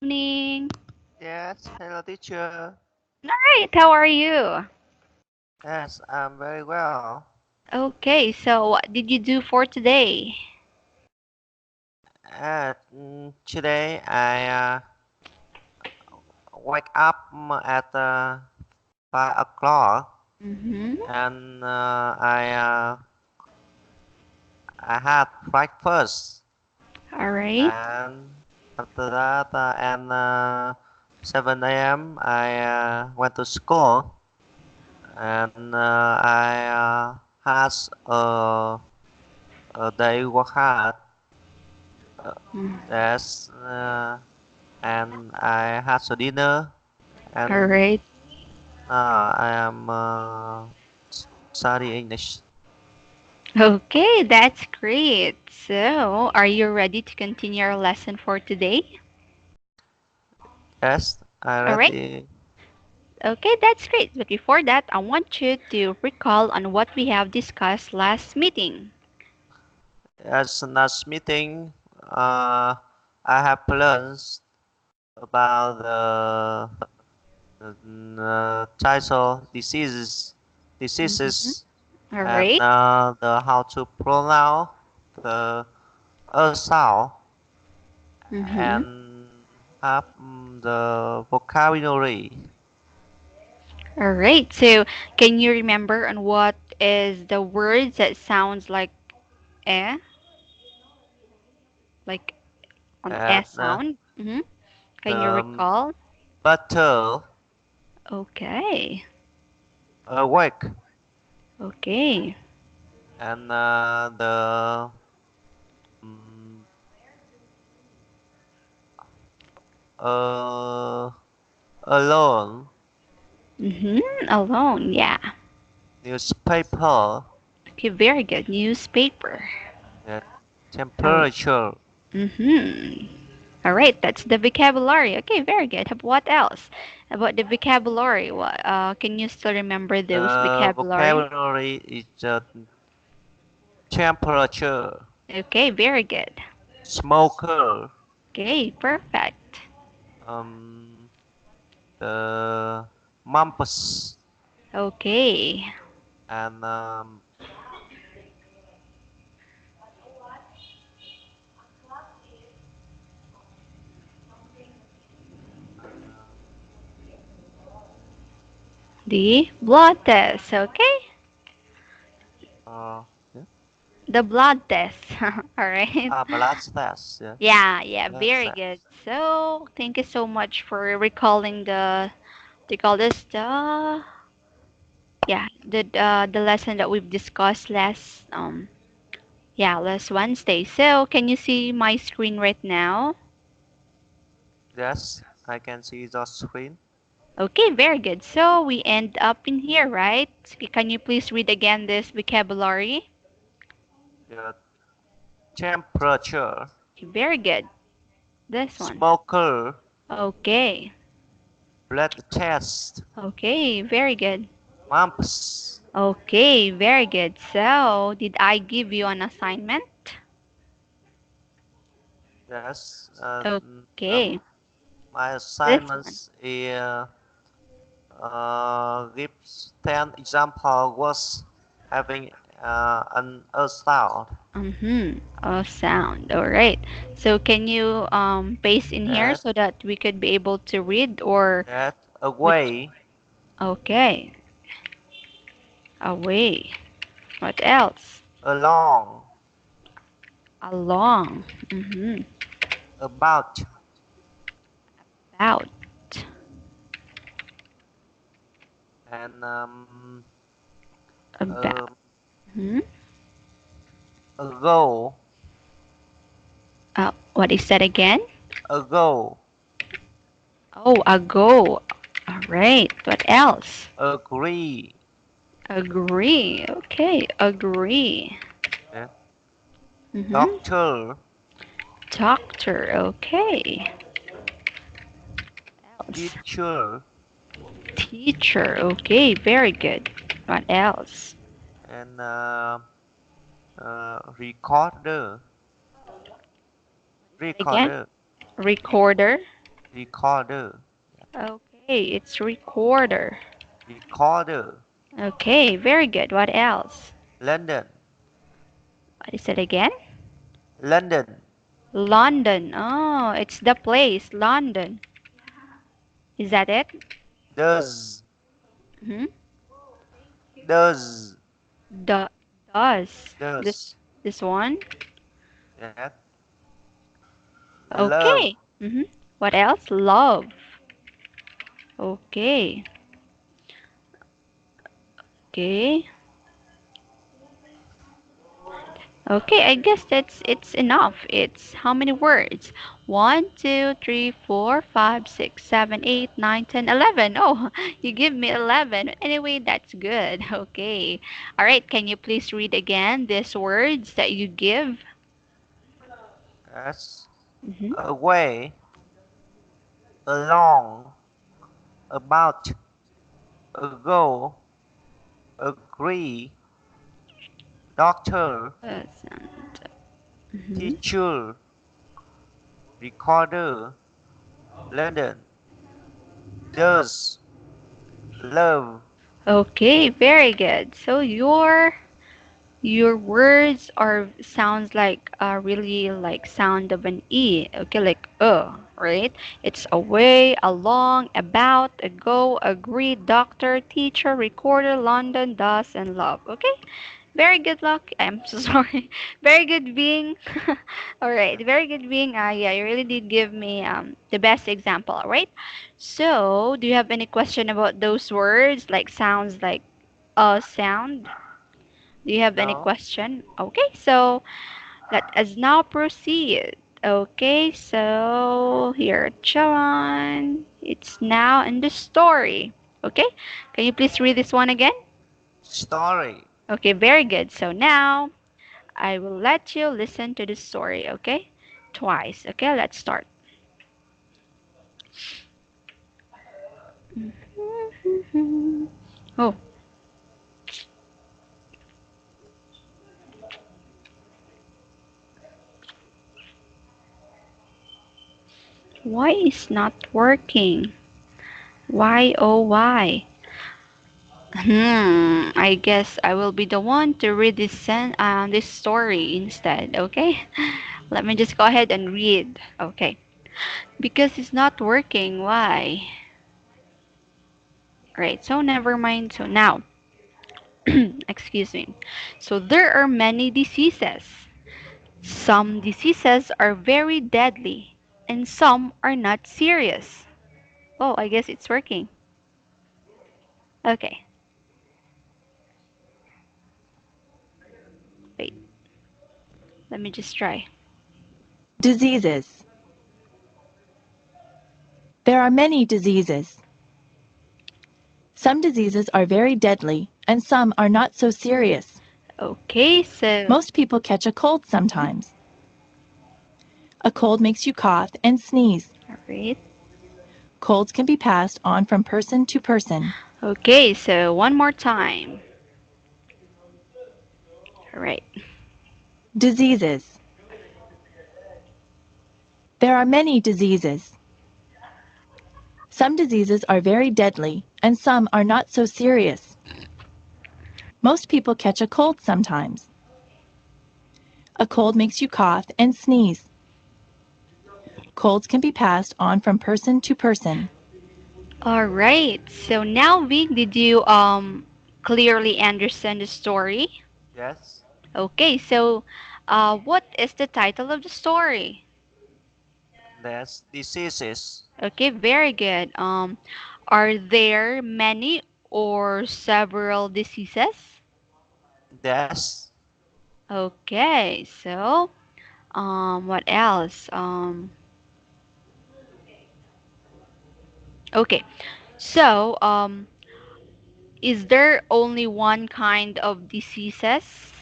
Evening. Yes, hello teacher. All right, how are you? Yes, I'm very well. Okay, so what did you do for today? Today I wake up at 5 o'clock Mm-hmm. and I had breakfast All right. and after that and 7 a.m. I went to school and I had a day work hard. Uh, Mm. yes, and I had a dinner, All and right. I am studying English. Okay, that's great. So, are you ready to continue our lesson for today? Yes, I All right. ready. Okay, that's great. But before that, I want you to recall on what we have discussed last meeting. As last meeting, I have learned about the title Mm-hmm. diseases, All and right. the how to pronounce the sound Mm-hmm. and have the vocabulary. All right. So, can you remember on what is the words that sounds eh, like on And S sound? Mm-hmm. Can you the recall? butter Okay. awake Okay. and the um, uh, alone Mm-hmm. Alone. Yeah. newspaper, Okay. Very good. Newspaper. uh, Oh. temperature, Mm-hmm. All right. That's the vocabulary. Okay. Very good. What else about the vocabulary? What? Can you still remember those the vocabulary? vocabulary is temperature, Okay. Very good. smoker, Okay. Perfect. um, the mumps Okay. and The blood test. Okay. yeah, The blood test. All right. blood test, yeah, Yeah, yeah, blood very good. test. So, thank you so much for recalling they call this the lesson that we've discussed last Wednesday. So, can you see my screen right now? Yes, I can see the screen. Okay, very good. So, we end up in here, right? Can you please read again this vocabulary? The temperature, Okay, very good. This one. smoker, Okay. blood test, Okay, very good. mumps. Okay, very good. So, did I give you an assignment? Yes, Okay, my this one. assignments is gives 10 example words having an a sound. Mm-hmm. Oh, sound. All right. So, can you paste in here Yes, so that we could be able to read or yes, which? away, Okay, away. What else? along, Along. Mm-hmm. about, About. and About. um, Hmm. ago, What is that again? ago, Oh, ago. All right. What else? agree, Agree. Okay, agree. yeah, Mm-hmm. doctor, Doctor. Okay. Else. teacher, Teacher. Okay, very good. What else? and recorder, Say again. recorder, Recorder. recorder, Okay, it's recorder. recorder, Okay, very good. What else? London, What is it again? London, London. Oh, it's the place, London. Is that it? does, Hmm. does, The does does, this one? yeah, love, Okay. What else? Love. Okay. Okay. Okay, I guess it's enough. It's how many words? One, 2, 3, 4, 5, 6, 7, 8, 9, 10, 11. Oh, you give me 11. Anyway, that's good. Okay. All right, can you please read again these words that you give? yes, Mm-hmm. away, along, about, ago, agree, doctor, Mm-hmm. teacher, recorder, London, does, love, Okay, very good. So your words are sounds like really like sound of an e. Okay, like right? It's away, along, about, ago, agree, doctor, teacher, recorder, London, does, and love. Okay, very good luck. I'm so sorry. Very good being. All right, very good being. Yeah, you really did give me the best example. All right. So, do you have any question about those words? Like sounds like sound. Do you have any no, question? Okay, so let us now proceed. Okay, so here, John. It's now in the story. Okay, can you please read this one again? story, Okay, very good. So now I will let you listen to the story. Okay, twice. Okay, let's start. Oh, why is not working? Why oh why? I guess I will be the one to read this story instead, okay? Let me just go ahead and read. Okay. Because it's not working. Why? Right. So never mind. So now, excuse me. So there are many diseases. Some diseases are very deadly and some are not serious. Oh, I guess it's working. Okay. Wait. Let me just try. Diseases. There are many diseases. Some diseases are very deadly, and some are not so serious. Okay, so Most people catch a cold sometimes. A cold makes you cough and sneeze. all right. Colds can be passed on from person to person. Okay, so one more time. All right. Diseases. There are many diseases. Some diseases are very deadly, and some are not so serious. Most people catch a cold sometimes. A cold makes you cough and sneeze. Colds can be passed on from person to person. All right. So now, Vic, did you clearly understand the story? yes, Okay, so what is the title of the story? that's diseases, Okay, very good. Are there many or several diseases? that's, Okay, so what else? Okay, so is there only one kind of diseases?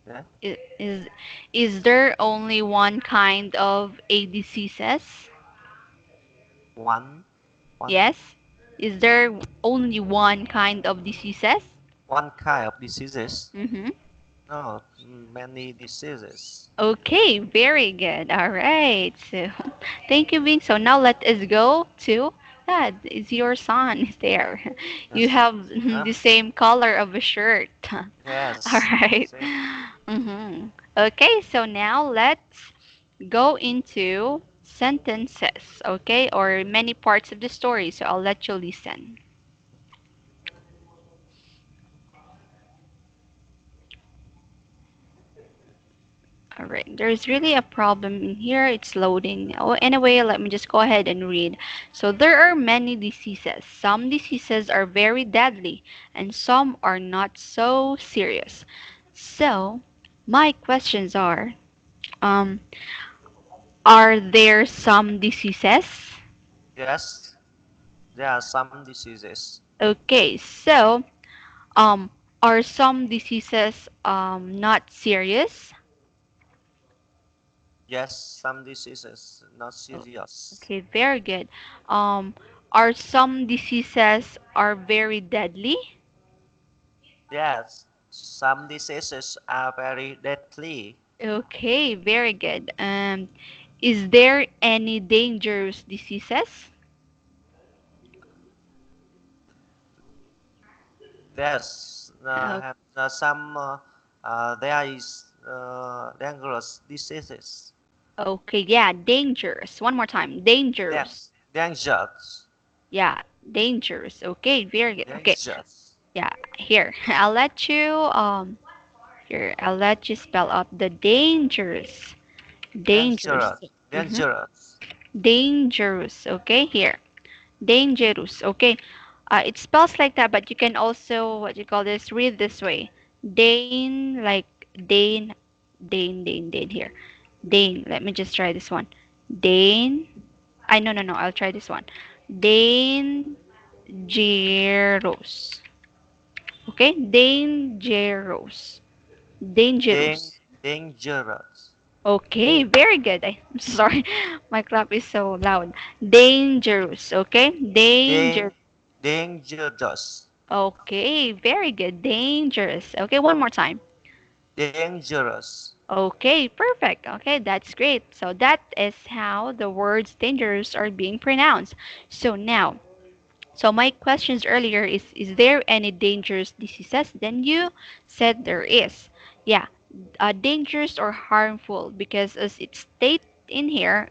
yeah, Is is there only one kind of a diseases? one, one, Yes. Is there only one kind of diseases? one kind of diseases, Mm-hmm. No, many diseases. Okay, very good. All right. So, thank you, Bing. So now let us go to that. Is your son is there? You Yes. have the same color of a shirt. All Yes. right. Same. Mm-hmm. Okay, so now let's go into sentences, okay, or many parts of the story. So I'll let you listen. All right, there's really a problem in here. It's loading. Oh, anyway, let me just go ahead and read. So there are many diseases. Some diseases are very deadly, and some are not so serious. So my questions um, are there some diseases? Yes. There are some diseases. Okay, so um, are some diseases not serious? Yes, some diseases not Oh, serious. okay, very good. Um, are some diseases are very deadly? Yes, some diseases are very deadly. Okay, very good. Is there any dangerous diseases? Yes, Uh, have some there is dangerous diseases. okay, yeah, dangerous. One more time, dangerous. Dangerous, Yeah, dangerous. Okay, very good. Okay, dangerous, yeah, here. I'll let you spell out the dangerous. Dangerous. dangerous, Mm-hmm. dangerous. Dangerous. Okay, here. Dangerous. Okay. It spells like that, but you can also, what you call this, read this way. Dane, like Dane, Dane here. Dane. Let me just try this one. Dane. No, no, no. I'll try this one. Dangerous. Okay. Dangerous. Dan- Dangerous. dangerous, Okay, very good. I'm sorry, my clap is so loud. Dangerous, okay? Danger. dan- dangerous, Okay, very good. Dangerous. Okay, one more time. dangerous. Okay, perfect. Okay, that's great. So that is how the words dangerous are being pronounced. So now, so my questions earlier is there any dangerous diseases? Then you said there is. Yeah, dangerous or harmful because as it states in here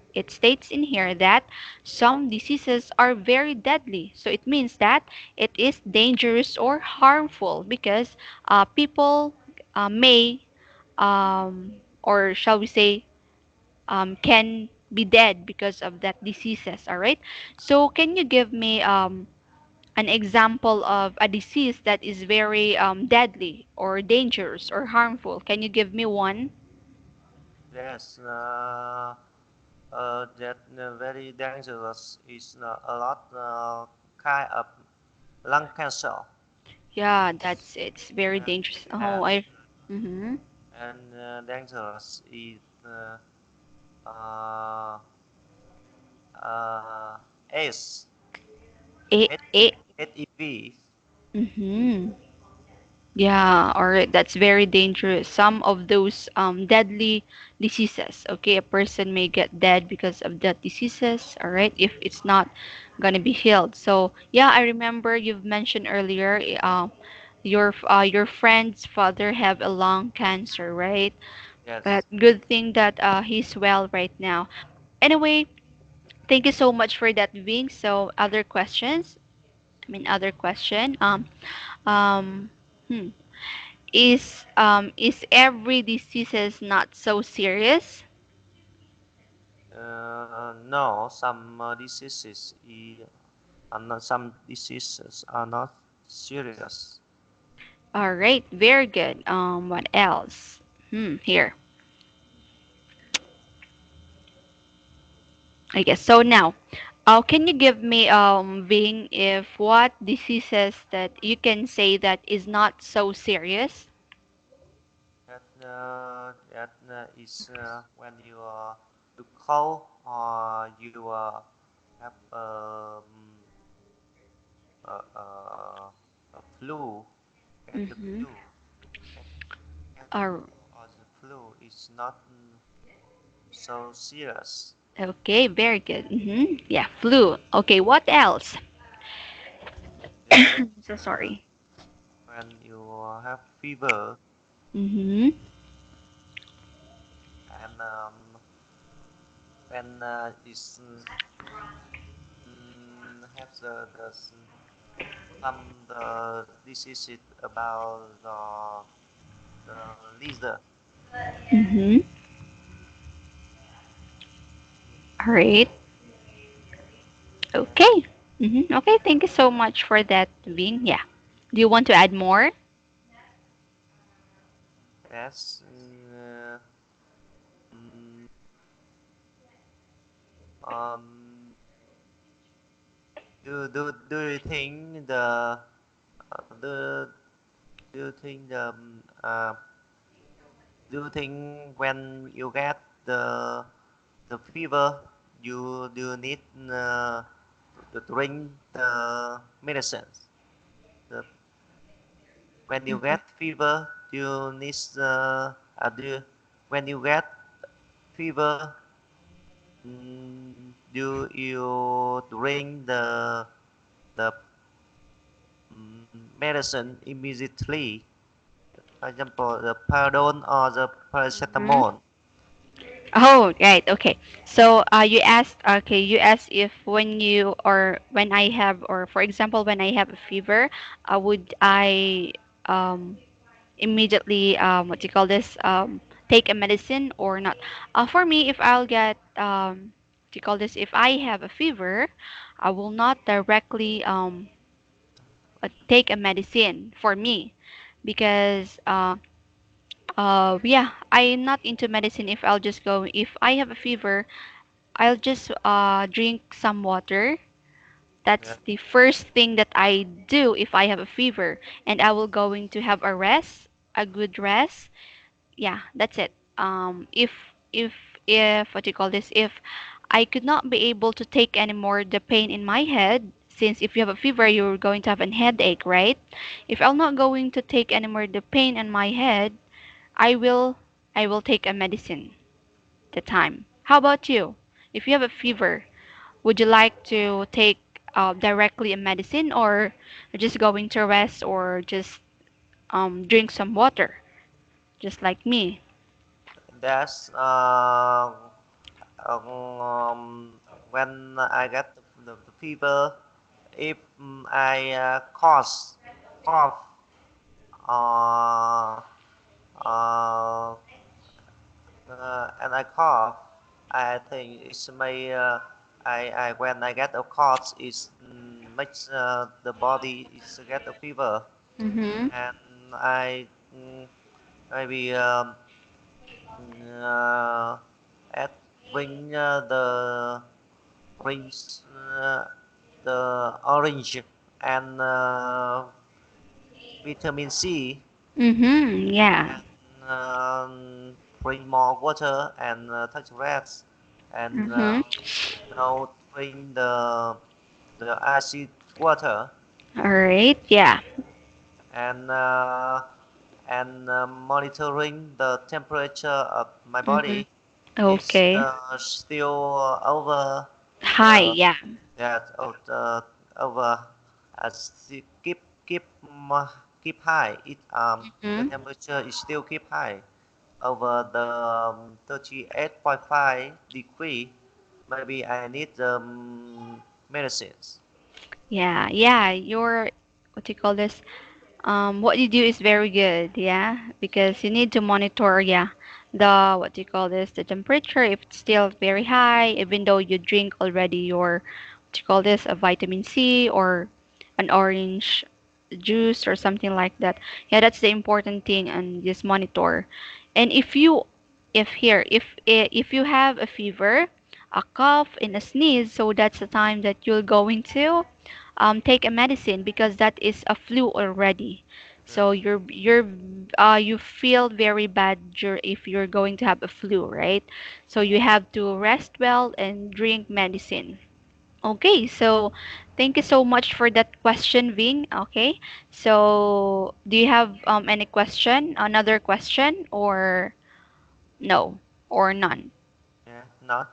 that some diseases are very deadly. So it means that it is dangerous or harmful because people may or shall we say can be dead because of that diseases. All right. So can you give me an example of a disease that is very deadly or dangerous or harmful? Can you give me one? Yes, that very dangerous is a lot kind of lung cancer Yeah, that's it's very and dangerous. Oh, and I. Mm-hmm. dangerous is uh, uh, AIDS, It, it, HIV. mm-hmm. Yeah, all right. That's very dangerous. Some of those deadly diseases. Okay, a person may get dead because of that diseases. All right, if it's not gonna be healed. So yeah, I remember you've mentioned earlier. Your friend's father have a lung cancer, right? But Yes, good thing that he's well right now. Anyway, thank you so much for that, Ving. So other questions? I mean, other question. Um, hmm. Is every diseases not so serious? no, some diseases some diseases are not serious. All right, very good. What else? Here. I guess so. Now, can you give me Ving, if what diseases that you can say that is not so serious? That is when you cold or you have a flu, get the Mm-hmm. flu, get Uh, or the flu is not so serious. okay, very good. Yeah, flu. Okay, what else? You get So sorry. when you have fever Mm-hmm. and when it's have some the disease about the lizard. Mm-hmm. All right. Okay. Okay, thank you so much for that, Vin. Yeah. Do you want to add more? Yes. Mm, um, do you think the do you think do you think when you get the fever you need to drink the medicines? The, when you Mhm. get fever, you need when you get fever, do you drink the medicine immediately? For example, the Paradol or the Mhm. paracetamol. Oh, right. Okay. So, you asked. Okay, you asked if when you or when I have, or for example, when I have a fever, would I immediately what do you call this take a medicine or not? For me, if I'll get what do you call this? If I have a fever, I will not directly take a medicine for me because yeah, I'm not into medicine. If I'll just go, if I have a fever, I'll just drink some water. Yeah. That's the first thing that I do if I have a fever, and I will going to have a rest, a good rest. Yeah, that's it. If if what do you call this? If I could not be able to take anymore the pain in my head, since if you have a fever, you're going to have a headache, right? If I'm not going to take anymore the pain in my head, I will I will take a medicine the time. How about you? If you have a fever, would you like to take directly a medicine or just going to rest or just drink some water, just like me? That's when I get the fever. If cough uh, uh, and I cough, I think it's my I when I get a cough, it makes the body is get a fever, Mm-hmm. and I maybe uh, add bring brings the orange and vitamin C Mm-hmm. Yeah. and drink more water and touch grass and Mm-hmm. now drink the acid water All right. Yeah. and monitoring the temperature of my Mm-hmm. body is Okay. still over Hi. the Yeah. yeah over keep keep high. The Mm-hmm. temperature is still keep high over the 38.5 degree. Maybe I need medicines. Yeah. Yeah. Your what do you call this? What you do is very good, yeah, because you need to monitor, yeah, the what do you call this, the temperature. If it's still very high, even though you drink already your what do you call this, a vitamin C or an orange juice or something like that. Yeah, that's the important thing, and just monitor. And if you have a fever, a cough, and a sneeze, so that's the time that you're going to take a medicine because that is a flu already. Yeah. So you feel very bad if you're going to have a flu, right? So you have to rest well and drink medicine. Okay, so thank you so much for that question, Ving. Okay, so do you have any question, another question, or no, or none? Yeah, not.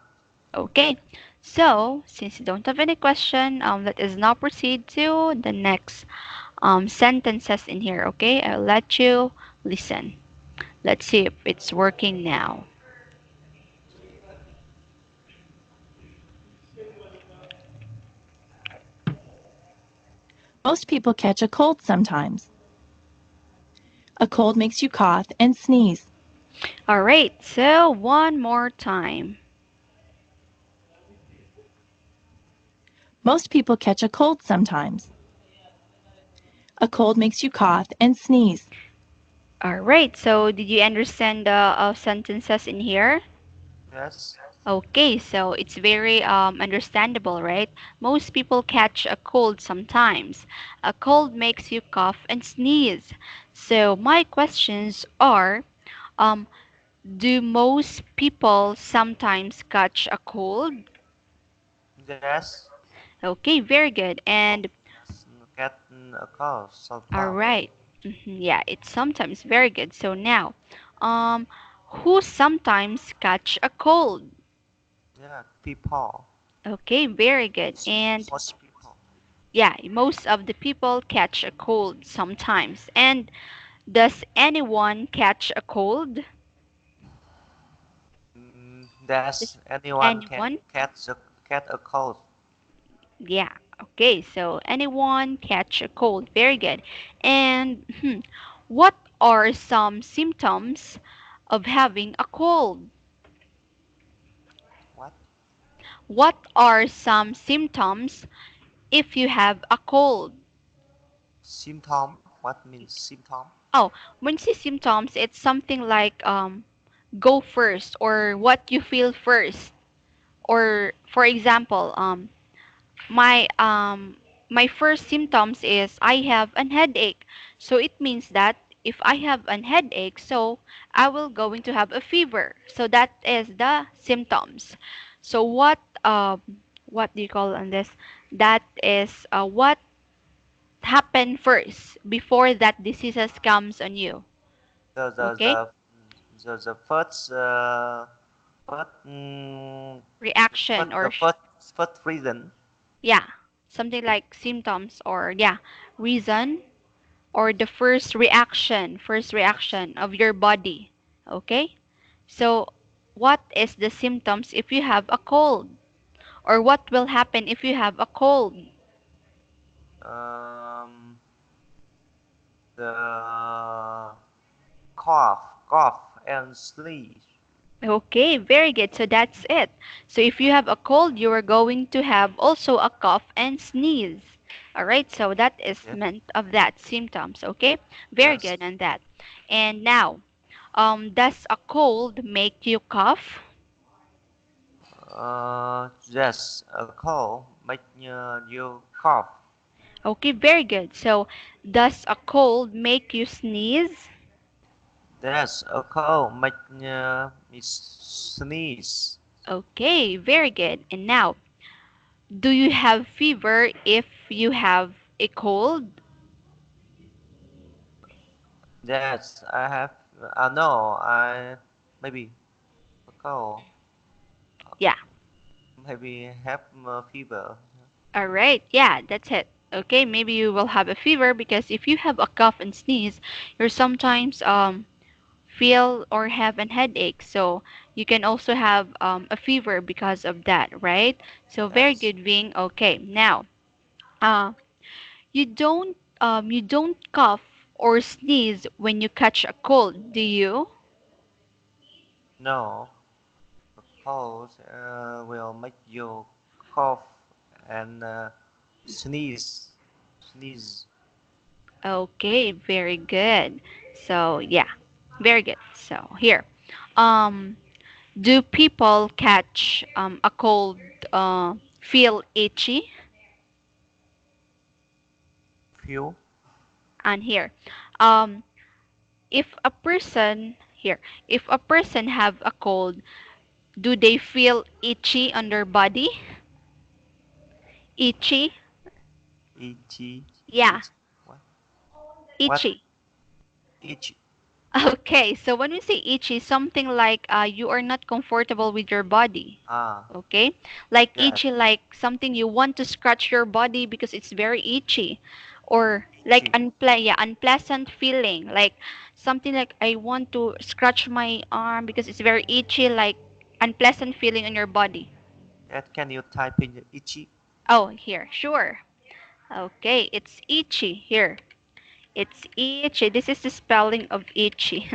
Okay, so since you don't have any question, let us now proceed to the next sentences in here. Okay, I'll let you listen. Let's see if it's working now. Most people catch a cold sometimes. A cold makes you cough and sneeze. All right, so one more time. Most people catch a cold sometimes. A cold makes you cough and sneeze. All right, so did you understand the sentences in here? Yes. Okay, so it's very understandable, right? Most people catch a cold sometimes. A cold makes you cough and sneeze. So my questions are, um, do most people sometimes catch a cold? Yes. Okay, very good. Oh, And yes. Get a call all sometime. right, yeah, it's sometimes very good. So now, um, who sometimes catch a cold? Yeah, people. Okay, very good. And Most people. yeah, most of the people catch a cold sometimes. And does anyone catch a cold? Does Does anyone can anyone? get a cold? Yeah. Okay, so anyone catch a cold. Very good. And what are some symptoms of having a cold? What? What are some symptoms if you have a cold? Symptom? What means symptom? Oh, when you say symptoms, it's something like go first or what you feel first. Or for example, my my first symptoms is I have an headache. So it means that if I have an headache, so I will going to have a fever. So that is the symptoms. So what do you call on this? That is what happened first before that diseases comes on you. The the Okay? the the first Reaction or first reason. yeah, something like symptoms or yeah, reason or the first reaction of your body. Okay? So, what is the symptoms if you have a cold? Or what will happen if you have a cold? Um, the cough and sneeze. Okay, very good. So that's it. So if you have a cold, you are going to have also a cough and sneeze. All right, so that is Yeah. meant of that symptoms. Okay, very Yes. good on that. And now, does a cold make you cough? Yes. A cold make you cough. Okay, very good. So, does a cold make you sneeze? Yes. A cold make me sneeze. Okay, very good. And now, do you have fever if you have a cold? Yes. I have. No. I maybe a cold. Yeah. Maybe have fever. All right. Yeah, that's it. Okay, maybe you will have a fever because if you have a cough and sneeze, you're sometimes feel or have an headache. So you can also have a fever because of that, right? So very Yes. good, Ving. Okay, now uh, you don't cough or sneeze when you catch a cold, do you? No. A cold will make you cough and sneeze. Sneeze. Okay, very good. So yeah, very good. So here, um, do people catch a cold feel itchy? Feel. And here, um, if a person here, if a person have a cold, do they feel itchy on their body? Itchy. Itchy. Yeah, Itchy. What? itchy. Itchy. Okay, so when we say itchy, something like you are not comfortable with your body. Ah, Okay, like yes. itchy, like something you want to scratch your body because it's very itchy, or like Itchy. yeah, unpleasant feeling, like something like I want to scratch my arm because it's very itchy, like unpleasant feeling on your body. That can you type in itchy? Oh, here, sure. Okay, it's itchy here. It's itchy. This is the spelling of itchy.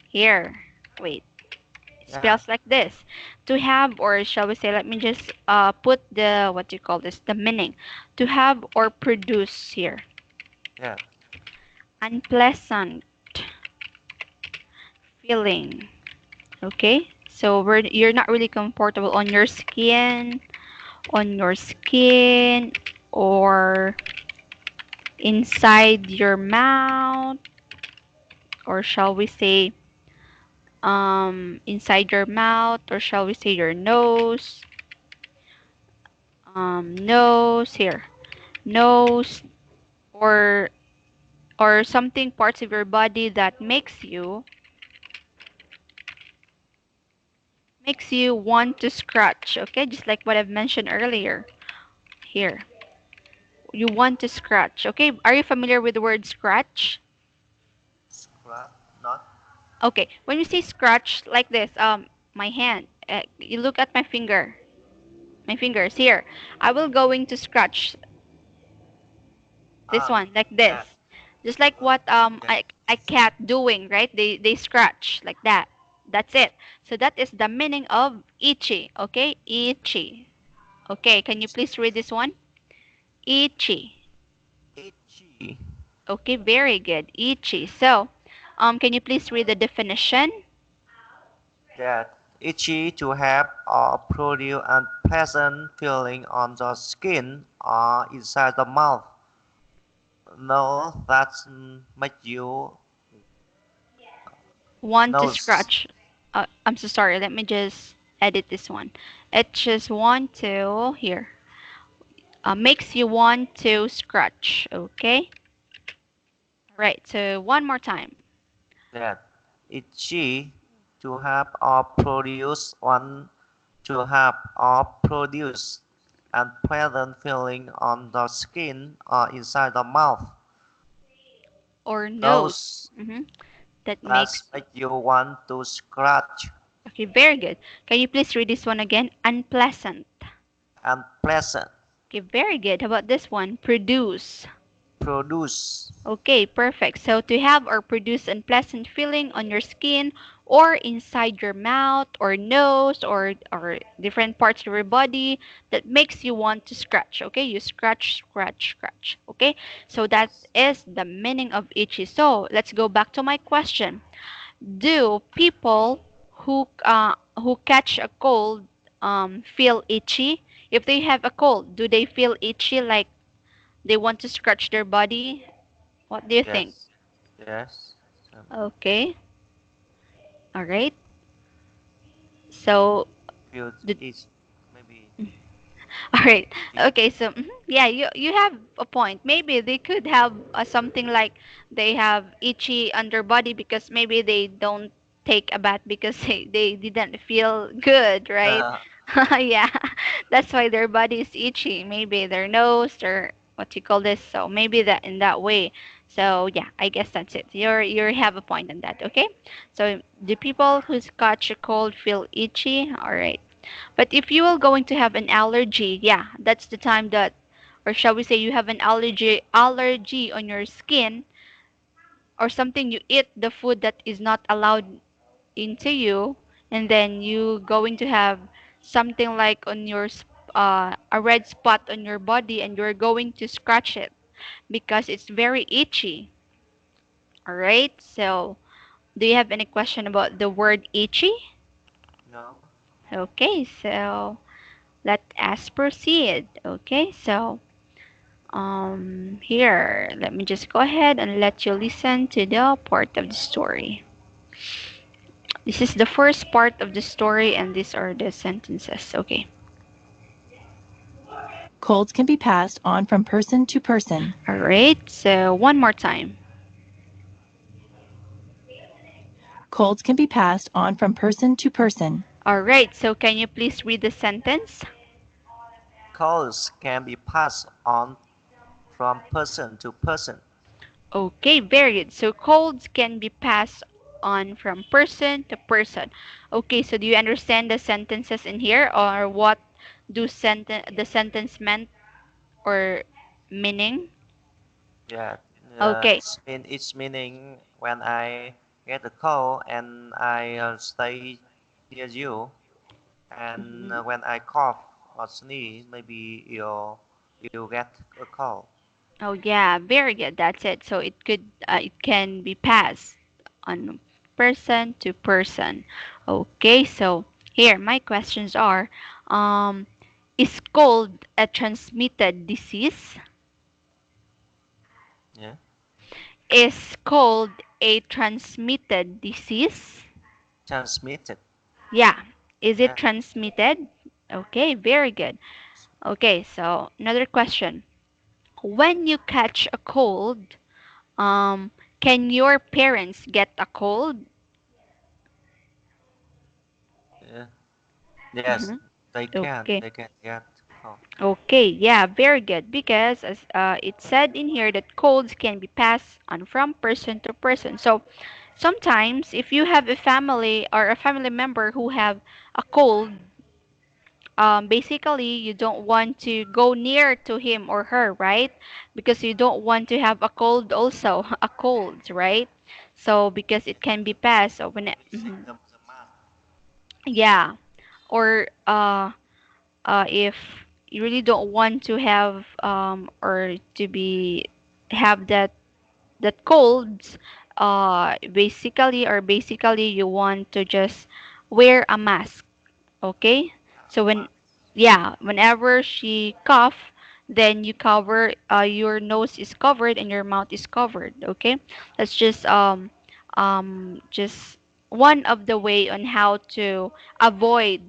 Here. Wait. It Yeah. spells like this. To have, or shall we say, let me just put the, what do you call this, the meaning. To have or produce here. Yeah. Unpleasant feeling. Okay? So you're not really comfortable on your skin, or inside your mouth, or shall we say inside your mouth, or shall we say your nose, nose here, nose, or something, parts of your body that makes you want to scratch. Okay, just like what I've mentioned earlier. Here, you want to scratch. Okay, are you familiar with the word scratch? Scrap. Not. Okay, when you say scratch like this, my hand, you look at my fingers here. I will going to scratch this Ah. one like Yeah. this, just like Uh, what yeah. a cat doing, right? They scratch like that. That's it. So that is the meaning of itchy. Okay, itchy. Okay, can you please read this one? Itchy. Itchy. Okay, very good. Itchy. So can you please read the definition? That itchy to have or produce unpleasant feeling on the skin or inside the mouth. No, that's make you Want to nose. scratch. I'm so sorry, let me just edit this one. It just want to here, makes you want to scratch. Okay, right, so one more time. That itchy to have or produce one to have or produce unpleasant feeling on the skin or inside the mouth. Or nose. Nose. That That's makes. make you want to scratch. Okay, very good. Can you please read this one again? Unpleasant. Unpleasant. Okay, very good. How about this one? Produce. Produce. Okay, perfect. So to have or produce unpleasant feeling on your skin, or inside your mouth or nose, or different parts of your body that makes you want to scratch. Okay, you scratch, scratch, scratch. Okay, so that Yes. is the meaning of itchy. So let's go back to my question. Do people who catch a cold feel itchy? If they have a cold, do they feel itchy, like they want to scratch their body? What do you think? Yes. Yes. Okay, all right. So, Feel the, itch. Maybe all right. itchy. Okay, so yeah, you have a point. Maybe they could have something like they have itchy underbody because maybe they don't take a bath because they didn't feel good, right? Yeah, that's why their body is itchy. Maybe their nose, or what you call this. So maybe that in that way. So yeah, I guess that's it. You have a point on that. Okay. So do people who catch a cold feel itchy? All right. But if you are going to have an allergy, yeah, that's the time that, or shall we say, you have an allergy on your skin, or something, you eat the food that is not allowed into you, and then you going to have something like on your a red spot on your body, and you're going to scratch it because it's very itchy. All right. So, do you have any question about the word itchy? No. Okay. So let us proceed. Okay. So here, let me just go ahead and let you listen to the part of the story. This is the first part of the story, and these are the sentences. Okay. Colds can be passed on from person to person. All right, so one more time. Colds can be passed on from person to person. All right, so can you please read the sentence? Colds can be passed on from person to person. Okay, very good. So colds can be passed on from person to person. Okay, so do you understand the sentences in here or what do the sentence meant or meaning? Yeah, Okay. it's meaning when I get a cold and I stay near you, and Mhm. when I cough or sneeze, maybe you get a cold. Oh yeah, very good. That's it. So it can be passed on person to person. Okay, so here my questions are um is cold a transmitted disease? Yeah, Is cold a transmitted disease? transmitted. Yeah. Is it Yeah, transmitted? Okay, very good. Okay, so another question. When you catch a cold, can your parents get a cold? yeah, yes, Mm-hmm. they can. Okay. They can get cold. Okay, yeah, very good. Because as it said in here that colds can be passed on from person to person. So sometimes if you have a family or a family member who have a cold, basically you don't want to go near to him or her, right? Because you don't want to have a cold also, a cold, right? So because it can be passed. So when Mixing mhm. the mask. Yeah, or if you really don't want to have or to be have that colds, basically you want to just wear a mask. Okay, so when yeah, whenever she cough, then you cover your nose is covered and your mouth is covered. Okay, that's just one of the way on how to avoid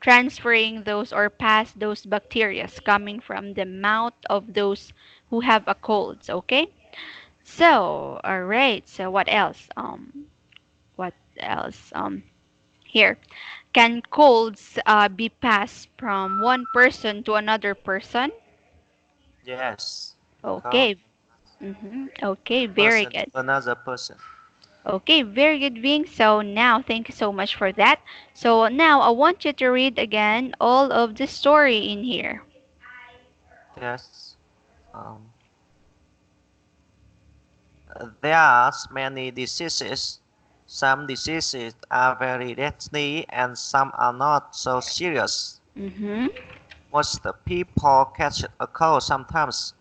transferring those or pass those bacteria coming from the mouth of those who have a cold. Okay, so all right, so what else here, can colds be passed from one person to another person? Yes, cold. Okay. Okay, very Person to good. another person. Okay, very good, Ving. So now, thank you so much for that. So now, I want you to read again all of the story in here. Yes. Um, there are many diseases. Some diseases are very deadly and some are not so serious. Mm-hmm. Most people catch a cold sometimes.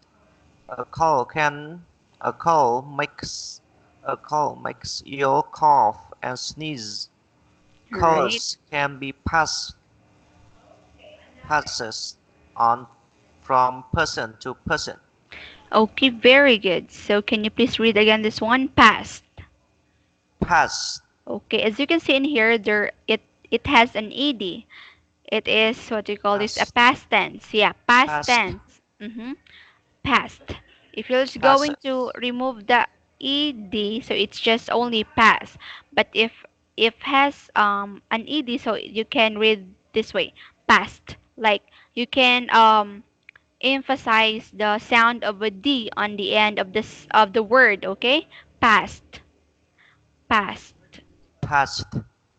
A cold can a cold makes you cough and sneeze. All right. Colds can be passes on from person to person. Okay, very good. So can you please read again this one? Past. Pass, Okay, as you can see in here, it has an ed. It is what you call this a pass, past tense. Yeah, past pass, tense. Past. If you're just going to passes. remove the ed, so it's just only past. But if has an ed, so you can read this way, past. Like you can emphasize the sound of a d on the end of this of the word. Okay, past, past. Passed,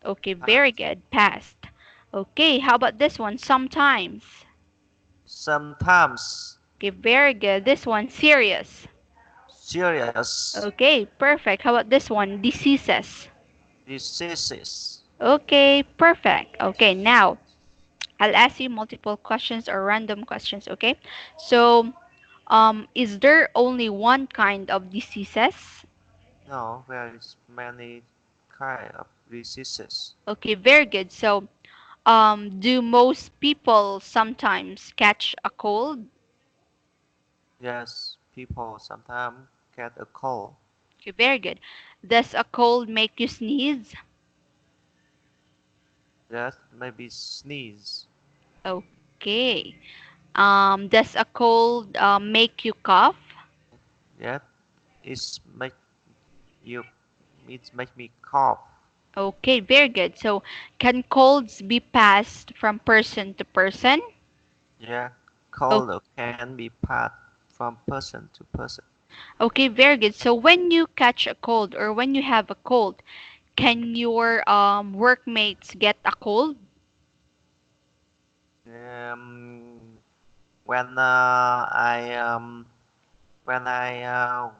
Okay, very passed. good. Past. Okay, how about this one? Sometimes. Sometimes Okay, very good. This one, serious. serious Okay, perfect. How about this one? Diseases. diseases. Okay, perfect. Okay, now I'll ask you multiple questions or random questions, okay? So, is there only one kind of diseases? No, there is many kind of diseases. Okay, very good. So, do most people sometimes catch a cold? Yes, people sometimes get a cold. Okay, very good. Does a cold make you sneeze? Yes, maybe sneeze. Oh. Okay. Does a cold make you cough? Yeah, it's make you it make me cough. Okay, very good. So, can colds be passed from person to person? Yeah, O- cold can be passed from person to person. Okay, very good. So, when you catch a cold or when you have a cold, can your workmates get a cold? When I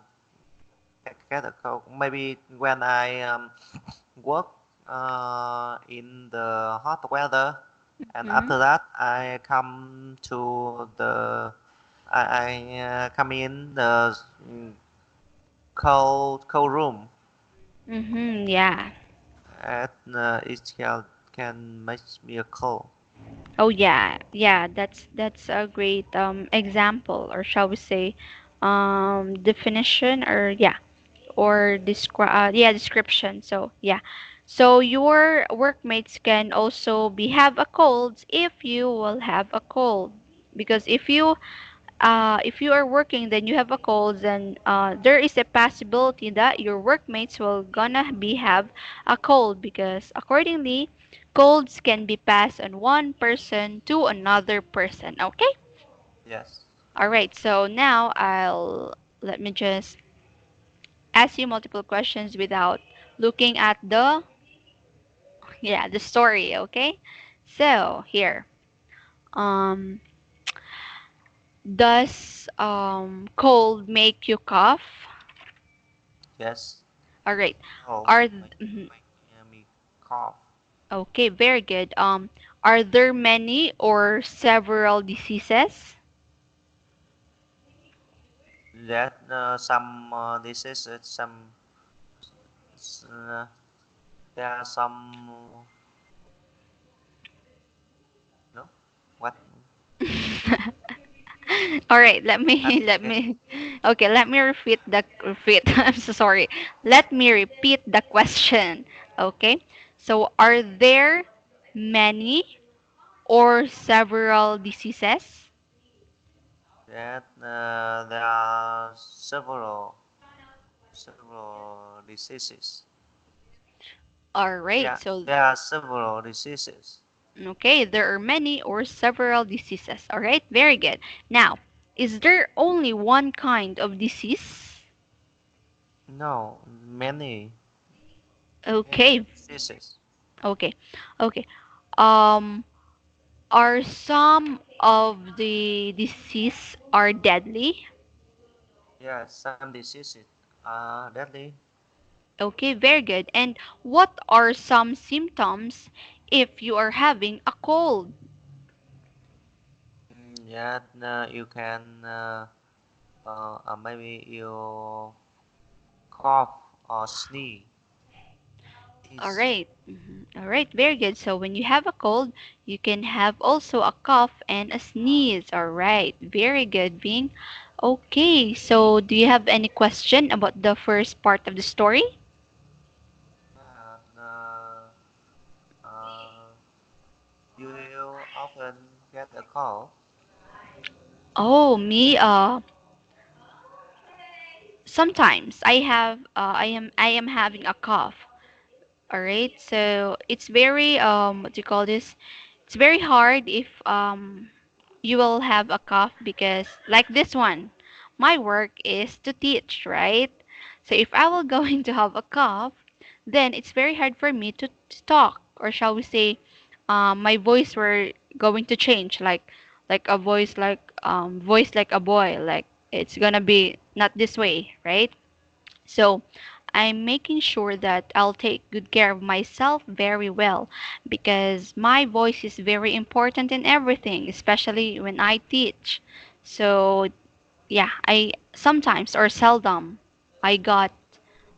get a cold, maybe when I work in the hot weather, and Hmm. after that I come to the I come in the cold room, Mm-hmm, yeah. and it can make me a cold. Oh yeah, yeah, that's a great example, or shall we say definition, or yeah, or description. So yeah. So your workmates can also be have a cold if you will have a cold. Because if you are working then you have a cold, then there is a possibility that your workmates will gonna be have a cold, because accordingly colds can be passed on one person to another person. Okay, Yes. all right, so now I'll let me just ask you multiple questions without looking at the yeah, the story. Okay, so here, um does cold make you cough? Yes. All right. Cold Are make me cough. okay, very good. Are there many or several diseases? That some diseases, some uh, there are some no what All right, let what me let again? me okay, let me repeat. I'm so sorry. Let me repeat the question. Okay. So are there many or several diseases? That there are several diseases. All right. Yeah, So there are several diseases. okay, there are many or several diseases. All right, very good. Now, is there only one kind of disease? No, many Okay, diseases. okay, okay. Um, are some of the disease are deadly? Yeah, some diseases are deadly. Okay, very good. And what are some symptoms if you are having a cold? Yeah, you can maybe you cough or sneeze. All Is right. Mhm. All right, very good. So when you have a cold, you can have also a cough and a sneeze. All right, very good, Bing. Okay, so do you have any question about the first part of the story? uh, uh, do you often get a cold? Oh, me, sometimes I am having a cough. All right, so it's very what do you call this? It's very hard if you will have a cough, because like this one, my work is to teach, right? So if I will going to have a cough, then it's very hard for me to talk, or shall we say, my voice were going to change, like a voice like a boy, like it's gonna be not this way, right? So I'm making sure that I'll take good care of myself very well, because my voice is very important in everything, especially when I teach. So yeah, I sometimes or seldom I got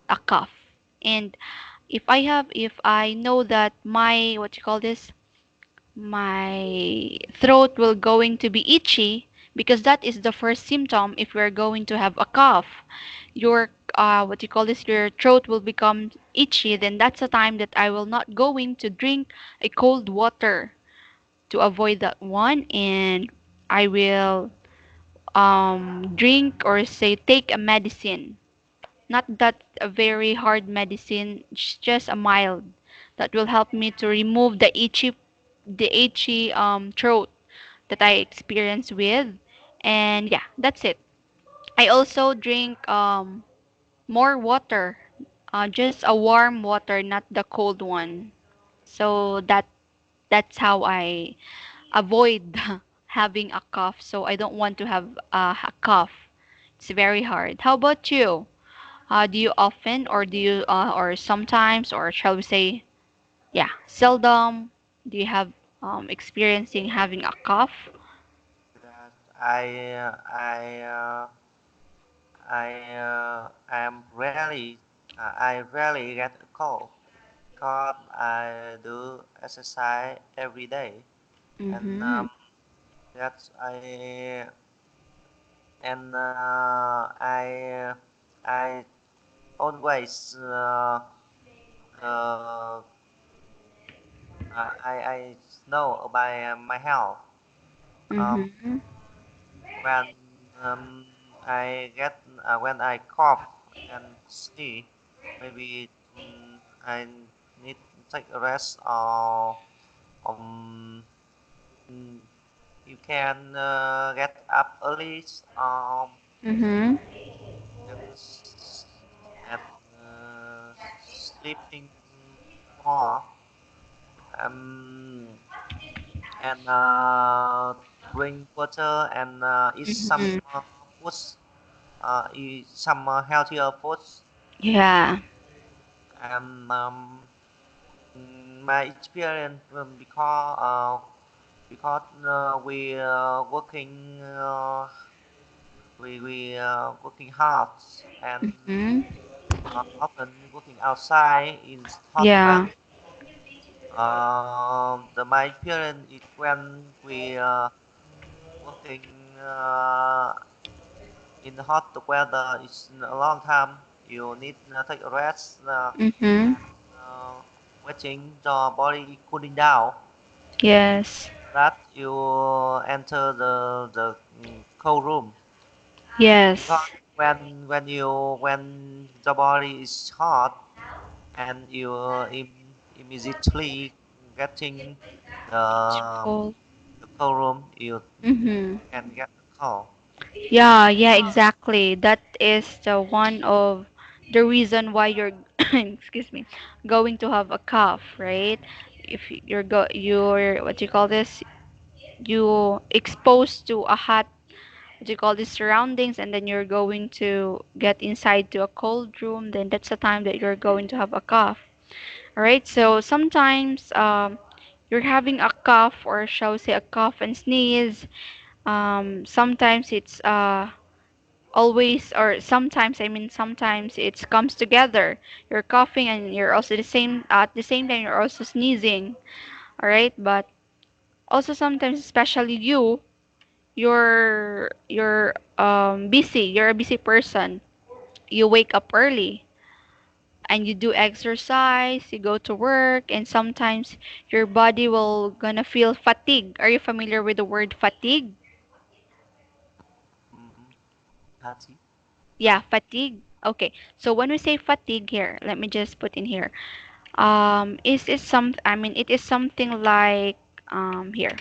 a cough. And if I know that my what you call this, my throat will going to be itchy, because that is the first symptom if we're going to have a cough. Your what you call this, your throat will become itchy, then that's the time that I will not going to drink a cold water, to avoid that one, and I will drink or say take a medicine. Not that a very hard medicine, just a mild that will help me to remove the itchy throat that I experience with. And yeah, that's it. I also drink more water. Just a warm water, not the cold one. So that's how I avoid having a cough. So I don't want to have a cough. It's very hard. How about you? Do you often, or do you, or sometimes, or shall we say, yeah, seldom, do you have experiencing having a cough? That I am rarely I rarely get a cold because I do exercise every day, and Mm-hmm. that's I always uh, I know about my health. Um, Mm-hmm. when when I cough and sneeze, maybe I need to take a rest, or um, mm, you can get up early, Mm-hmm. and and sleeping more, um, and drink water, and eat some Mm-hmm. foods, eat some healthier foods. Yeah. And my experience, because we working hard, and Mm-hmm. often working outside in hot weather. Yeah. My experience is when we working in the hot weather, it's a long time. You need take a rest, Mm-hmm. and waiting your body cooling down. Yes. That you enter the cold room, because Yes. when the body is hot, and you immediately getting It's the cold. the cold room, you Mm-hmm. can get the cold. Yeah, yeah, exactly. That is the one of the reason why you're excuse me, going to have a cough, right? If you're what do you call this? You exposed to a hot what do you call this surroundings, and then you're going to get inside to a cold room, then that's the time that you're going to have a cough. All right? So sometimes you're having a cough, or shall we say a cough and sneeze. Sometimes it's always, or sometimes, I mean sometimes it comes together. You're coughing and you're also the same at the same time you're also sneezing. All right? But also sometimes, especially you're busy. You're a busy person. You wake up early and you do exercise, you go to work, and sometimes your body will gonna feel fatigue. Are you familiar with the word fatigue? Mm-hmm. Party. Yeah, No. fatigue. Okay. So when we say fatigue here, let me just put in here. Is it some, I mean it is something like here.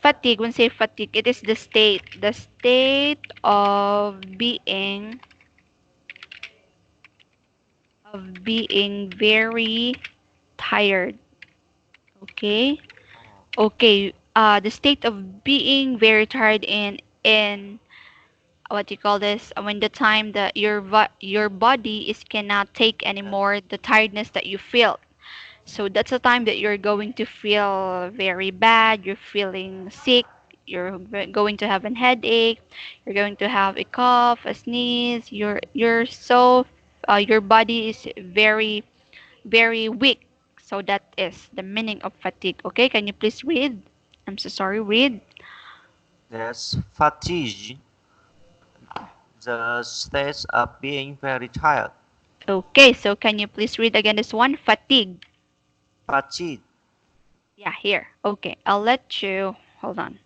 Fatigue, when say fatigue, it is the state of being very tired. Okay? Oh. Okay. The state of being very tired in what you call this, when the time that your body is cannot take Yes. anymore the tiredness that you feel. So that's the time that you're going to feel very bad, you're feeling sick, you're going to have an headache, you're going to have a cough, a sneeze, your body is very very weak. So that is the meaning of fatigue. Okay, can you please read? I'm so sorry, read. There's fatigue, the state of being very tired. Okay, so can you please read again this one? Fatigue. Fatigue, Yeah, here. Okay, I'll let you. Hold on.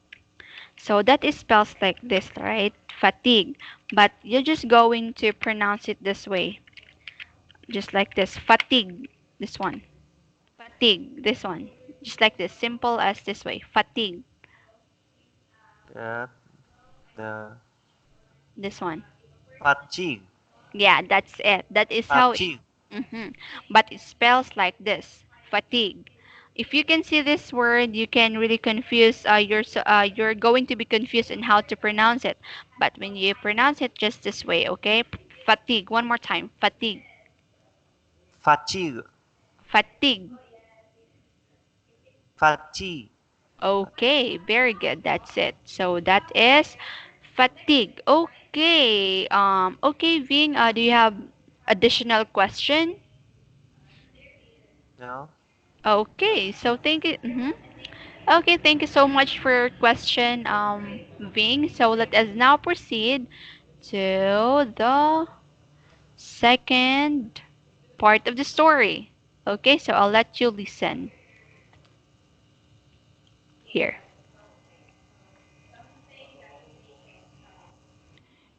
So that is spells like this, right? Fatigue. But you're just going to pronounce it this way. Just like this. Fatigue. This one. Fatigue. This one. Just like this. Simple as this way. Fatigue. Yeah, the This one. fatigue, Yeah, that's it. That is how. fatigue. But it spells like this. Fatigue. If you can see this word, you can really confuse. You're going to be confused on how to pronounce it. But when you pronounce it just this way, okay? Fatigue. One more time. Fatigue. Fatigue, Fatigue. fatigue. Okay, very good. That's it. So that is fatigue. Okay. Okay, Ving, do you have additional question? No, Okay, so thank you. Okay, thank you so much for your question, Ving. So let us now proceed to the second part of the story. Okay, so I'll let you listen here.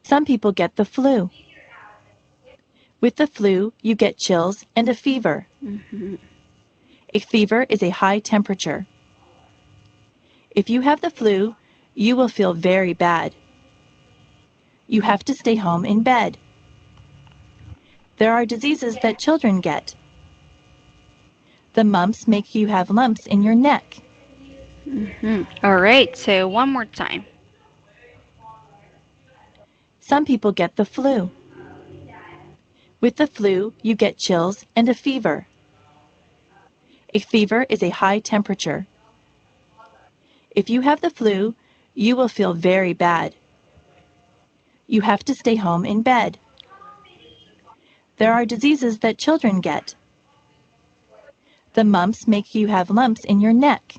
Some people get the flu. With the flu, you get chills and a fever. Mhm. A fever is a high temperature. If you have the flu, you will feel very bad. You have to stay home in bed. There are diseases that children get. The mumps make you have lumps in your neck. All right, so one more time. Some people get the flu. With the flu, you get chills and a fever. A fever is a high temperature. If you have the flu, you will feel very bad. You have to stay home in bed. There are diseases that children get. The mumps make you have lumps in your neck.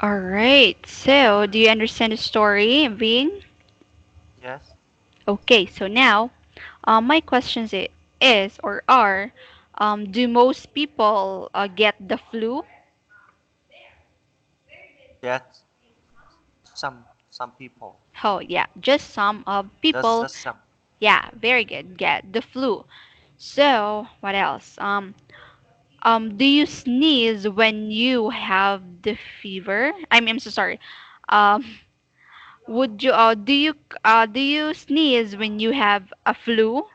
All right, so do you understand the story, Ving? yes, Okay, so now my questions is or are do most people get the flu? yes. Some people, Oh, yeah, just some of just people, just some. yeah, very good, get the flu. So, what else? Do you sneeze when you have the fever? I'm so sorry. Um, would you do you sneeze when you have a flu?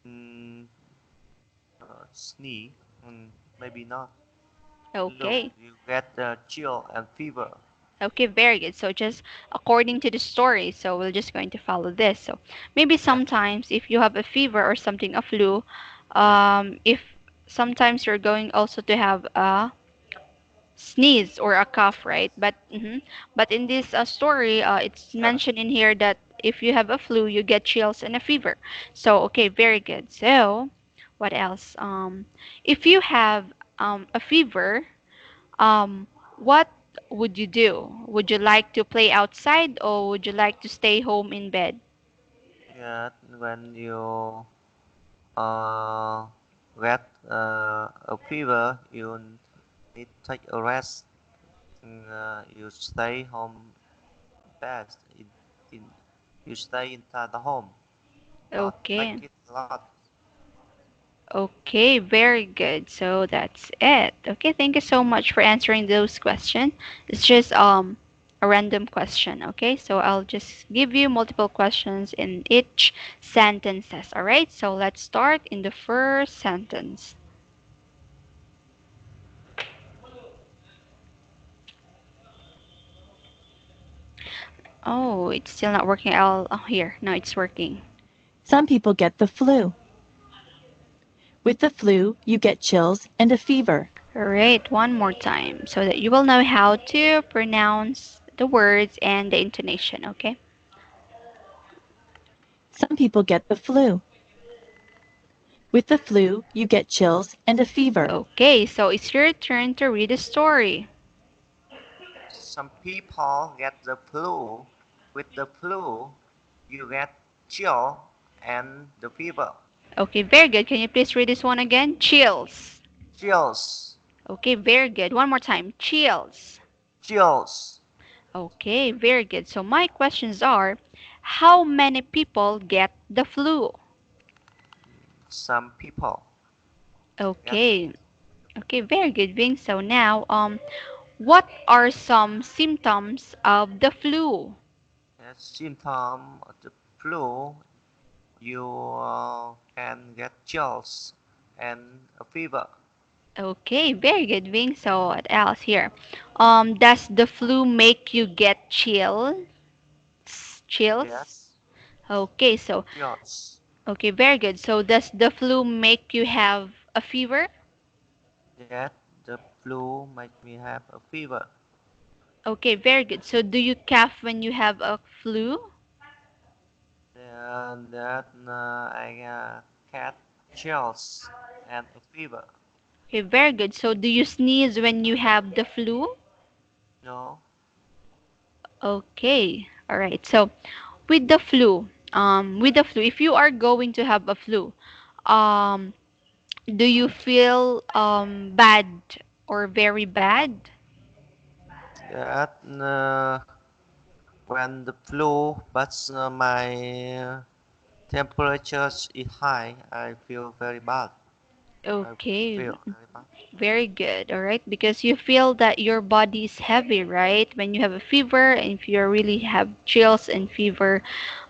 Mm, sneeze, maybe not. Flu, Okay. you get chill and fever. Okay, very good. So just according to the story, so we're just going to follow this. So maybe Yes, sometimes if you have a fever or something, a flu, if sometimes you're going also to have a sneeze or a cough, right? But in this story, it's yeah. mentioned in here that if you have a flu, you get chills and a fever. So okay, very good. So what else? If you have a fever, what would you do? Would you like to play outside or would you like to stay home in bed? Yeah, when you uh, get a fever, you need to take a rest. You stay home best. In you stay inside the home. Not make Okay. it a lot. Okay, very good. So that's it. Okay, thank you so much for answering those questions. It's just a random question, okay? So I'll just give you multiple questions in each sentences, all right? So let's start in the first sentence. Oh, it's still not working. Oh, here. No, it's working. Some people get the flu. With the flu, you get chills and a fever. All right, one more time so that you will know how to pronounce the words and the intonation, okay? Some people get the flu. With the flu, you get chills and a fever. Okay, so it's your turn to read the story. Some people get the flu. With the flu, you get chill and the fever. Okay, very good. Can you please read this one again? Chills. Chills. Okay, very good. One more time. Chills. chills. Okay, very good. So my questions are, how many people get the flu? Some people get Okay. Okay, very good, Ving. So now, what are some symptoms of the flu? a symptom of the flu. You can get chills and a fever. Okay, very good, Ving. So what else here? Does the flu make you get chills? Chills? Yes, Okay, so chills. okay, very good. So does the flu make you have a fever? Yes, the flu make me have a fever. Okay, very good. So do you cough when you have a flu? That I get chills and a fever. Okay, very good. So do you sneeze when you have the flu? No, Okay. All right. So with the flu, if you are going to have a flu, um, do you feel bad or very bad? that when the flu, but my temperature is high, I feel very bad. I Okay, feel very bad. very good. All right, because you feel that your body is heavy, right? When you have a fever, and if you really have chills and fever,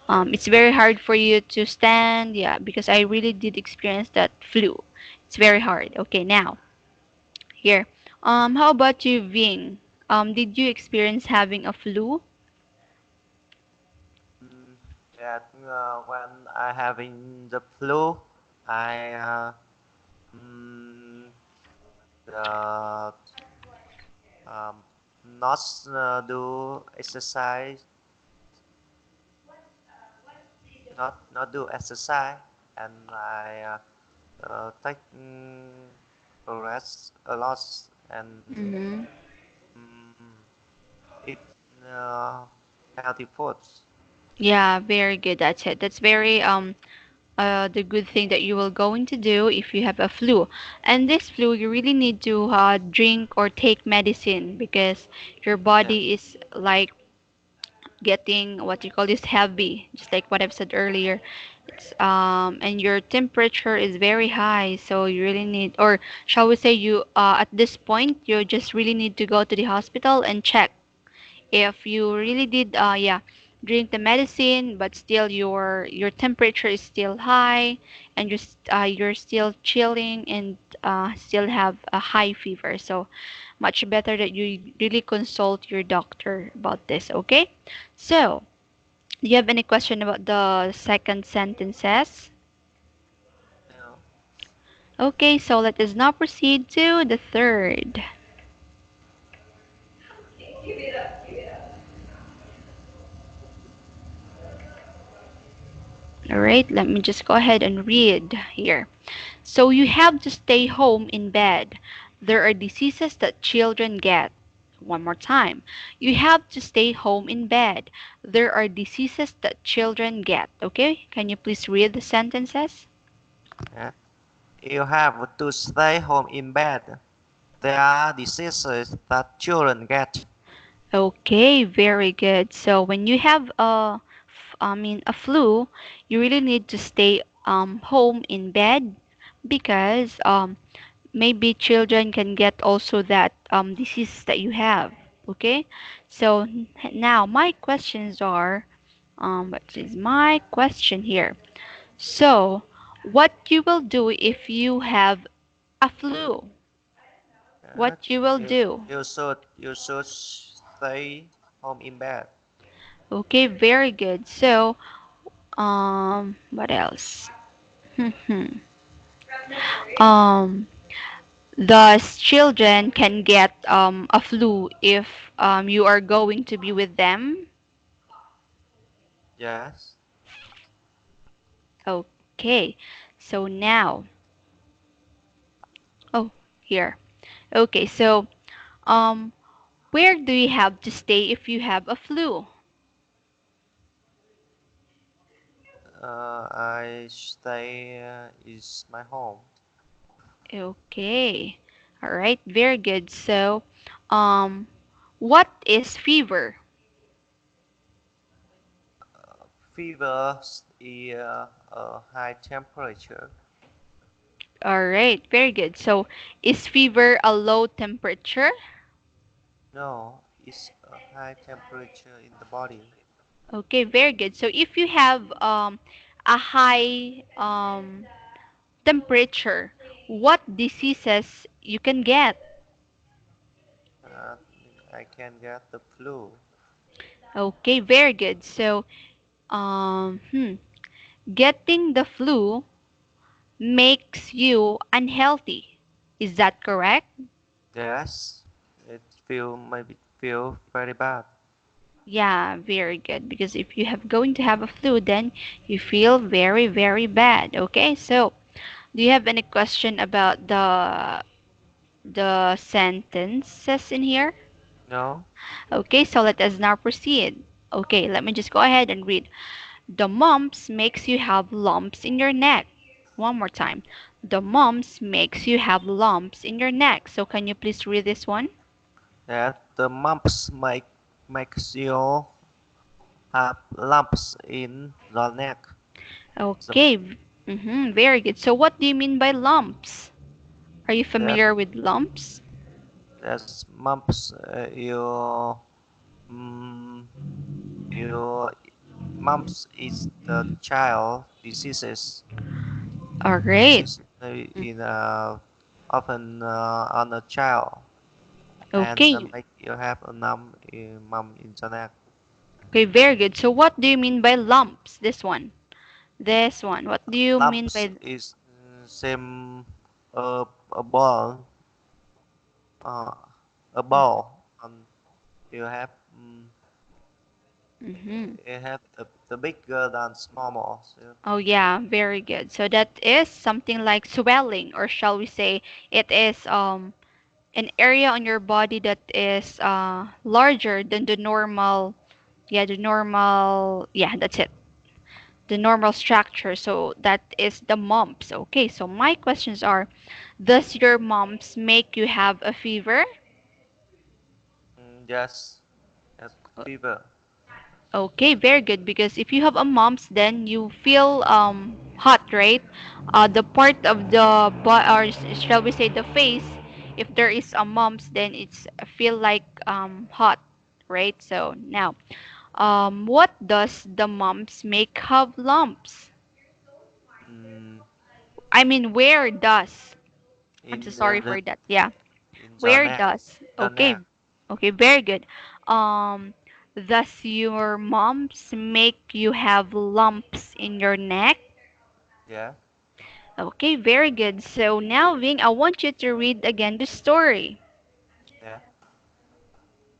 it's very hard for you to stand. Yeah, because I really did experience that flu. It's very hard. Okay, now here. How about you, Ving? Did you experience having a flu? Mm, that when I having the flu, I mm, uh, um, not do exercise, not do exercise, and I take rest a lot and Mm-hmm. mm, eat uh, healthy foods. Yeah, very good. That's it. That's very the good thing that you will going to do if you have a flu. And this flu, you really need to drink or take medicine because your Yes, body is like getting what you call this heavy, just like what I've said earlier. It's and your temperature is very high, so you really need, or shall we say, you at this point you just really need to go to the hospital and check if you really did yeah, drink the medicine but still your temperature is still high and you're still chilling and still have a high fever, so much better that you really consult your doctor about this. Okay, so do you have any question about the second sentences? you know, Okay, so let us now proceed to the third. All right, let me just go ahead and read here. So you have to stay home in bed. There are diseases that children get. One more time. You have to stay home in bed. There are diseases that children get. Okay? Can you please read the sentences? yeah. You have to stay home in bed. There are diseases that children get. Okay, very good. So when you have a flu, you really need to stay home in bed because maybe children can get also that disease that you have. Okay, so now my questions are what is my question here? So what you will do if you have a flu? Uh, What you will you, do? you should stay home in bed. Okay, very good. So what else? um thus children can get a flu if you are going to be with them. Yes. Okay, so now, oh, here. Okay, so um, where do you have to stay if you have a flu? I stay is my home. Okay, All right, very good. So, um, what is fever? Fever is a high temperature. All right, very good. So, is fever a low temperature? No, it's a high temperature in the body. Okay, very good. So, if you have a high temperature, what diseases you can get? Uh, I can get the flu. Okay, very good. So, um, hmm, getting the flu makes you unhealthy. Is that correct? Yes, it maybe feel very bad. Yeah, very good. Because if you have going to have a flu, then you feel very, very bad. Okay, so do you have any question about the sentences in here? No, Okay, so let us now proceed. Okay, let me just go ahead and read. The mumps makes you have lumps in your neck. One more time. The mumps makes you have lumps in your neck. So can you please read this one? that the mumps makes you have lumps in the neck. The, Okay, very good. So what do you mean by lumps? Are you that familiar with lumps? that's mumps. Mm, you mumps is the child diseases. All right. Disease in often on a child and Okay. make you have a mum in the neck. Okay, very good. So what do you mean by lumps? This one. This one. What do you mean Lumps by is same a ball uh, a ball and you have mm-hmm. you have the bigger than small balls. Yeah. Oh yeah, very good. So that is something like swelling, or shall we say it is an area on your body that is larger than the normal, yeah, that's it, the normal structure. So that is the mumps. Okay, so my questions are, does your mumps make you have a fever? Yes, yes, fever. Okay, very good. Because if you have a mumps, then you feel hot, right? The part of the or shall we say the face, if there is a mumps, then it's feel like hot, right? So now, what does the mumps make have lumps? Mm, I mean, where does? I'm so in sorry for that. Yeah, the where neck, does? the Okay, neck. okay, very good. Um, does your mom's make you have lumps in your neck? Yeah, Okay, very good. So now, Ving, I want you to read again the story. yeah.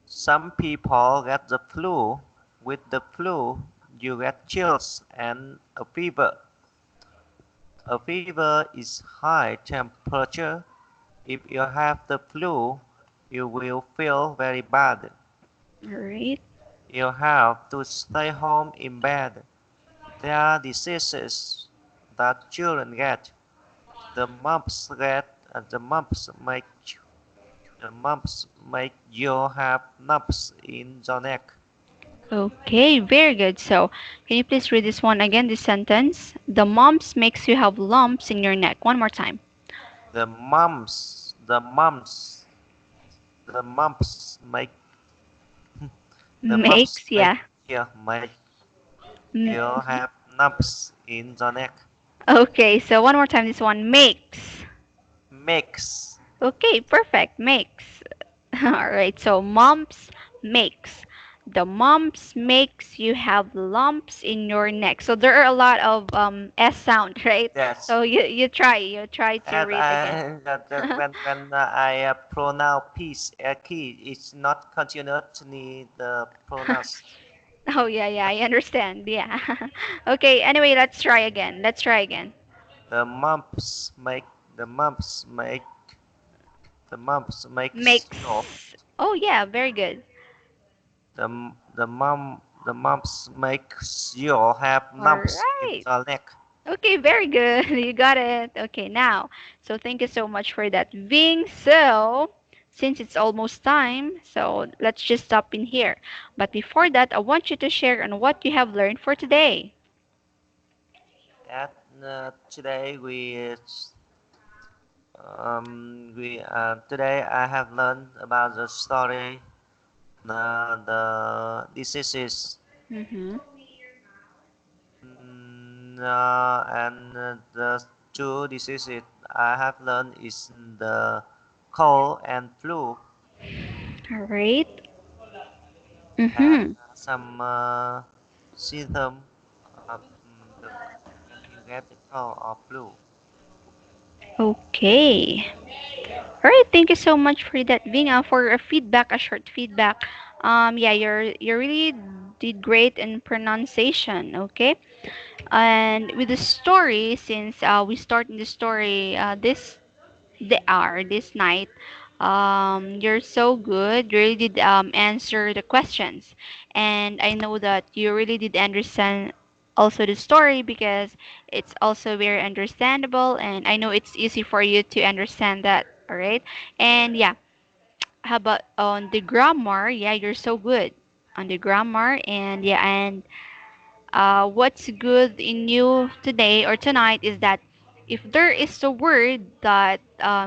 Some people get the flu. With the flu, you get chills and a fever. A fever is high temperature. If you have the flu, you will feel very bad. All right. You have to stay home in bed. There are diseases that children get. The mumps the mumps make you have lumps in the neck. Okay, very good. So, can you please read this one again, this sentence? The mumps makes you have lumps in your neck. One more time. The mumps the mumps the mumps make the mumps Makes, yeah. make you Mm, have lumps in the neck. okay, so one more time, this one makes. Makes Okay, perfect. Makes. All right, so mumps makes. The mumps makes you have lumps in your neck. So there are a lot of s sound, right? yes. So you try to And read again. that when I pronounce peace key, it's not continuously the pronounce. Oh yeah, yeah, I understand. Yeah. Okay, anyway, let's try again. Let's try again. The mumps make the mumps make the mumps makes you Makes. Oh yeah, very good. the mumps makes you have All lumps in right. the neck. Okay, very good. You got it. Okay, now, so thank you so much for that, Ving. So, since it's almost time, so let's just stop in here. But before that, I want you to share on what you have learned for today. At today we today I have learned about the story on the diseases Mm-hmm. and the two diseases I have learned is the cold and flu All right. and Mm-hmm. some symptom the, when you get the cold or flu. Okay. All right. Thank you so much for that, Ving. For a feedback, a short feedback. Yeah, you really did great in pronunciation. Okay. And with the story, since we start in the story the hour this night, you're so good. You really did answer the questions, and I know that you really did understand also the story because it's also very understandable, and I know it's easy for you to understand that. All right, and yeah, how about on the grammar? Yeah, you're so good on the grammar, and yeah, and what's good in you today or tonight is that if there is a word that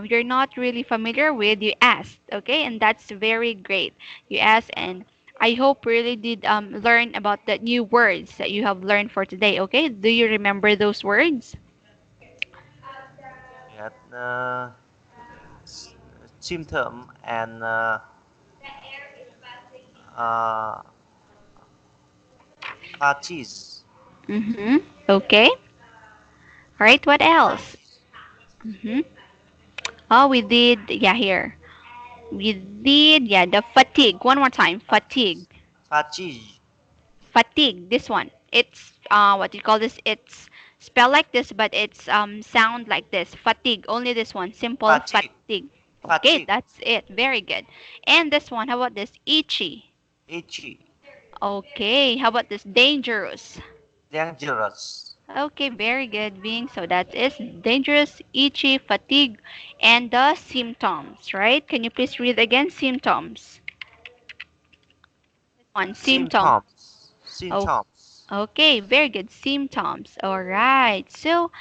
you're not really familiar with, you asked, okay? And that's very great. You asked, and I hope really did learn about the new words that you have learned for today, okay? Do you remember those words? At symptom and uh, parties. Mm-hmm. Okay. All right, what else? Parties. Mm-hmm. Oh, we did, yeah, here. We did, yeah, the fatigue. One more time, fatigue. Parties. Fatigue. Fatigue, this one, it's what do you call this, it's spelled like this but it's sound like this, fatigue, only this one, simple Fatigue. fatigue. Okay, Fatigue. that's it, very good. And this one, how about this, itchy? Itchy. Okay, how about this, dangerous? Dangerous. Okay, very good, being, so that is dangerous, itchy, fatigue, and the symptoms, right? Can you please read again, symptoms? This one, symptom. Symptoms. Oh, Symptoms. okay, very good. Symptoms. All right. So,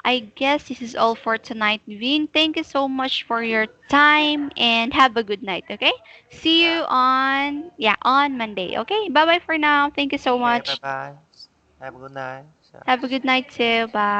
I guess this is all for tonight, Vin. Thank you so much for your time and have a good night, okay? See Yeah. you on on Monday. Okay? Bye-bye for now. Thank you so Okay. Bye much. bye. Have a good night. Have a good night too. Bye.